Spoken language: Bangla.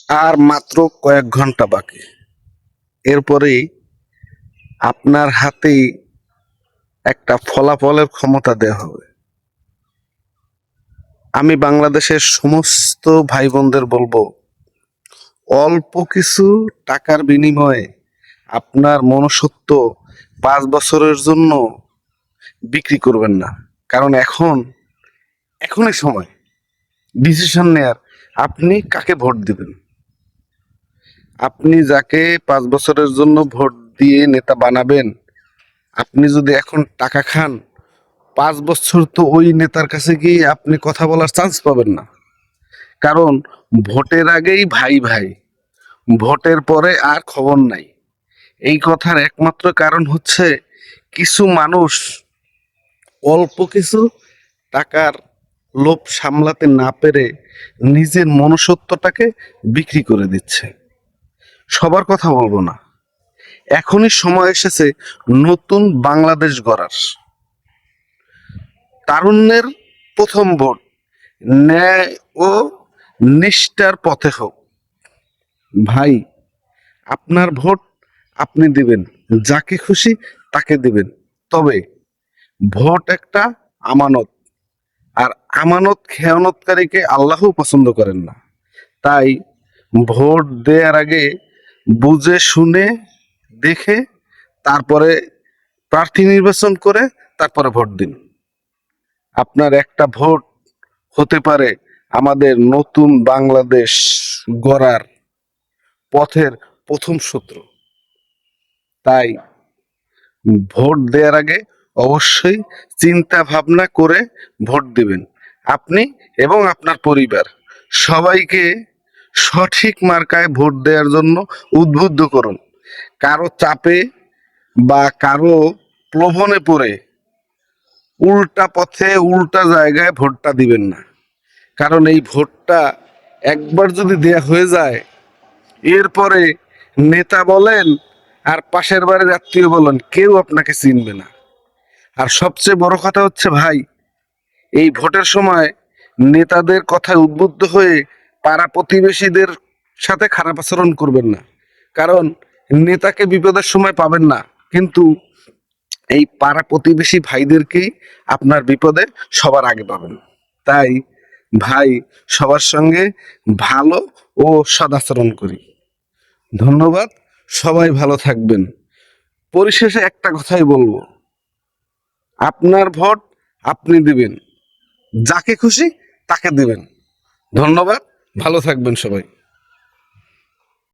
আর মাত্র কয়েক ঘন্টা বাকি। এরপরেই আপনার হাতেই একটা ফলাফলের ক্ষমতা দেওয়া হবে। আমি বাংলাদেশের সমস্ত ভাই বোনদের বলবো, অল্প কিছু টাকার বিনিময়ে আপনার মনুষ্যত্ব 5 বছরের জন্য বিক্রি করবেন না। কারণ এখনই সময় ডিসিশন নেয়ার। আপনি কাকে ভোট দিবেন? আপনি যাকে 5 বছরের জন্য ভোট দিয়ে নেতা বানাবেন, আপনি যদি এখন টাকা খান, 5 বছর তো ওই নেতার কাছে গিয়ে আপনি কথা বলার চান্স পাবেন না। কারণ ভোটের আগেই ভাই ভাই, ভোটের পরে আর খবর নাই। এই কথার একমাত্র কারণ হচ্ছে কিছু মানুষ অল্প কিছু টাকার লোভ সামলাতে না পেরে নিজের মনুষ্যত্বটাকে বিক্রি করে দিচ্ছে। সবার কথা বলবো না, এখনই সময় এসেছে নতুন বাংলাদেশ গড়ার। তারুণ্যের প্রথম ভোট ন্যায় ও নিষ্ঠার পথে হোক। ভাই, আপনার ভোট আপনি দিবেন, যাকে খুশি তাকে দিবেন। তবে ভোট একটা আমানত, আর আমানত খেয়ানতকারীকে আল্লাহও পছন্দ করেন না। তাই ভোট দেওয়ার আগে বুঝে শুনে দেখে তারপরে প্রার্থী নির্বাচন করে তারপরে ভোট দিন। আপনার একটা ভোট হতে পারে আমাদের নতুন বাংলাদেশ গড়ার পথের প্রথম সূত্র। তাই ভোট দেওয়ার আগে অবশ্যই চিন্তা ভাবনা করে ভোট দিবেন। আপনি এবং আপনার পরিবার সবাইকে সঠিক মার্কায় ভোট দেওয়ার জন্য উদ্বুদ্ধ করুন। কারো চাপে বা কারো প্রলোভনে পড়ে উল্টা পথে উল্টা জায়গায় ভোটটা দিবেন না। কারণ এই ভোটটা একবার যদি দেয়া হয়ে যায়, এরপরে নেতা বলেন আর পাশের বাড়ির আত্মীয় বলেন, কেউ আপনাকে চিনবে না। আর সবচেয়ে বড় কথা হচ্ছে ভাই, এই ভোটের সময় নেতাদের কথায় উদ্বুদ্ধ হয়ে পাড়া প্রতিবেশীদের সাথে খারাপ আচরণ করবেন না। কারণ নেতাকে বিপদের সময় পাবেন না, কিন্তু এই পাড়া প্রতিবেশী ভাইদেরকেই আপনার বিপদে সবার আগে পাবেন। তাই ভাই, সবার সঙ্গে ভালো ও সদাচরণ করি। ধন্যবাদ। সবাই ভালো থাকবেন। পরিশেষে একটা কথাই বলবো, আপনার ভোট আপনি দিবেন, যাকে খুশি তাকে দিবেন। ধন্যবাদ। ভালো থাকবেন সবাই।